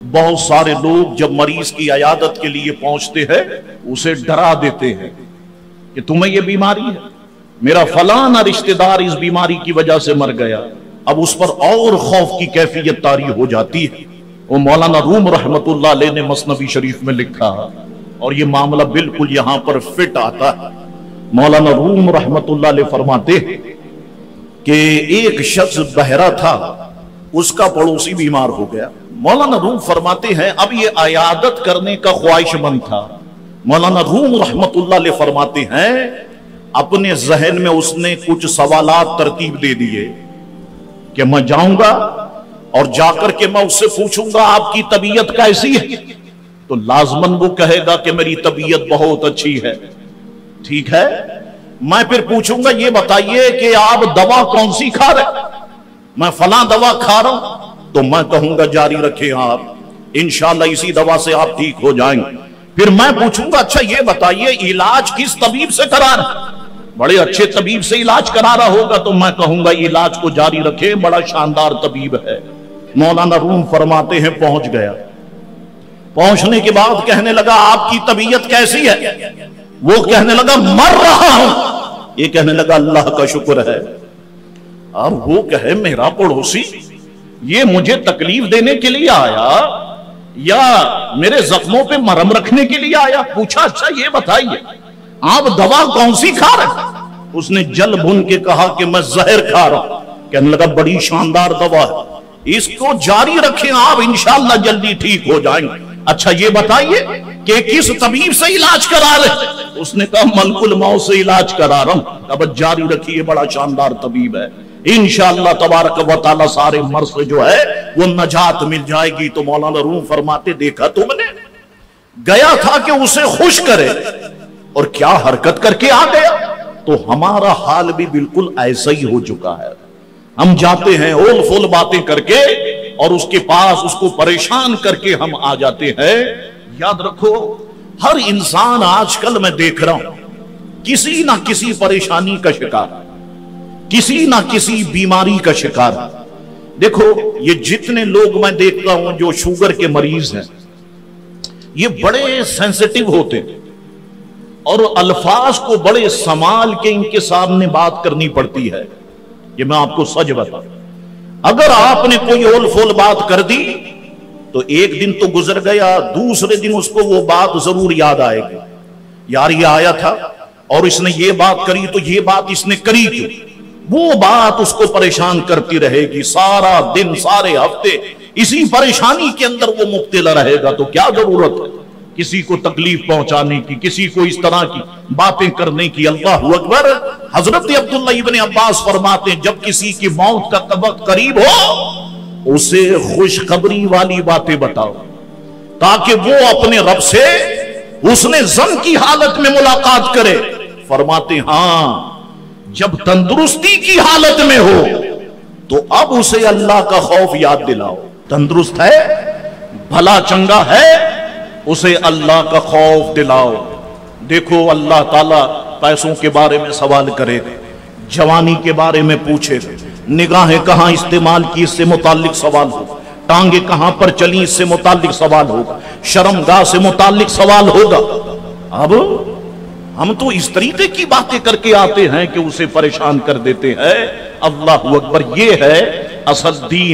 बहुत सारे लोग जब मरीज की इयादत के लिए पहुंचते हैं उसे डरा देते हैं कि तुम्हें यह बीमारी है, मेरा फलाना रिश्तेदार इस बीमारी की वजह से मर गया। अब उस पर और खौफ की कैफियत तारी हो जाती है। वो मौलाना रूम रहमतुल्लाह अलैह ने मसनवी शरीफ में लिखा और ये मामला बिल्कुल यहां पर फिट आता है। मौलाना रूम रहमतुल्लाह अलैह फरमाते कि एक शख्स बहरा था, उसका पड़ोसी बीमार हो गया। मौलाना रूम फरमाते हैं अब ये इयादत करने का ख्वाहिशमंद था। मौलाना रूम रहमतुल्लाह अलैह फरमाते हैं अपने जहन में उसने कुछ सवालात तरतीब दे दिए कि मैं जाऊंगा और जाकर के मैं उससे पूछूंगा आपकी तबीयत कैसी है, तो लाजमन वो कहेगा कि मेरी तबीयत बहुत अच्छी है। ठीक है, मैं फिर पूछूंगा ये बताइए कि आप दवा कौन सी खा रहे, मैं फला दवा खा रहा हूं, तो मैं कहूंगा जारी रखें आप, इंशाअल्लाह इसी दवा से आप ठीक हो जाएंगे। फिर मैं पूछूंगा अच्छा ये बताइए इलाज किस तबीब से करा रहे, बड़े अच्छे तबीब से इलाज करा रहा होगा, तो मैं कहूंगा इलाज को जारी रखें, बड़ा शानदार तबीब है। मौलाना रूम फरमाते हैं पहुंच गया, पहुंचने के बाद कहने लगा आपकी तबीयत कैसी है, वो कहने लगा मर रहा हूं, ये कहने लगा अल्लाह का शुक्र है। अब वो कहे मेरा पड़ोसी ये मुझे तकलीफ देने के लिए आया या मेरे जख्मों पे मरहम रखने के लिए आया। पूछा अच्छा ये बताइए आप दवा कौन सी खा रहे, उसने जल भुन के कहा कि मैं जहर खा रहा हूं। कहने लगा बड़ी शानदार दवा है, इसको जारी रखें आप, इंशाअल्लाह जल्दी ठीक हो जाएंगे। अच्छा ये बताइए कि किस तबीब से इलाज करा रहे, उसने कहा मलकुल मौत से इलाज करा रहा हूं। अब जारी रखिए, बड़ा शानदार तबीब है, इंशाअल्लाह तबारक व तआला सारे मर्ज से जो है वो नजात मिल जाएगी। तो मौलाना रूम फरमाते देखा तुमने, गया था कि उसे खुश करे और क्या हरकत करके आ गया। तो हमारा हाल भी बिल्कुल ऐसा ही हो चुका है। हम जाते हैं ओल फुल बातें करके और उसके पास उसको परेशान करके हम आ जाते हैं। याद रखो हर इंसान आजकल मैं देख रहा हूं किसी ना किसी परेशानी का शिकार, किसी ना किसी बीमारी का शिकार। देखो ये जितने लोग मैं देखता हूं जो शुगर के मरीज हैं ये बड़े सेंसिटिव होते हैं और अल्फाज को बड़े संभाल के इनके सामने बात करनी पड़ती है। ये मैं आपको सच बताऊं, अगर आपने कोई ओल फोल बात कर दी तो एक दिन तो गुजर गया, दूसरे दिन उसको वो बात जरूर याद आएगी, यार ये आया था और इसने ये बात करी तो ये बात इसने करी क्यों, वो बात उसको परेशान करती रहेगी। सारा दिन सारे हफ्ते इसी परेशानी के अंदर वो मुब्तला रहेगा। तो क्या जरूरत है किसी को तकलीफ पहुंचाने की, किसी को इस तरह की बातें करने की। अल्लाहु अकबर। हजरत अब्दुल्ला इब्ने अब्बास फरमाते हैं जब किसी की मौत का वक्त करीब हो उसे खुशखबरी वाली बातें बताओ ताकि वो अपने रब से उसने जन की हालत में मुलाकात करे। फरमाते हां जब तंदुरुस्ती की हालत में हो तो अब उसे अल्लाह का खौफ याद दिलाओ। तंदुरुस्त है, भला चंगा है, उसे अल्लाह का खौफ दिलाओ। देखो अल्लाह ताला पैसों के बारे में सवाल करेगा, जवानी के बारे में पूछेगा, निगाहें कहां इस्तेमाल की इससे मुताल्लिक सवाल होगा, टांगे कहां पर चली इससे मुताल्लिक सवाल होगा, शर्मगाह से मुताल्लिक सवाल होगा। अब हम तो इस तरीके की बातें करके आते हैं कि उसे परेशान कर देते हैं। अल्लाहु अकबर। ये है असल दीन।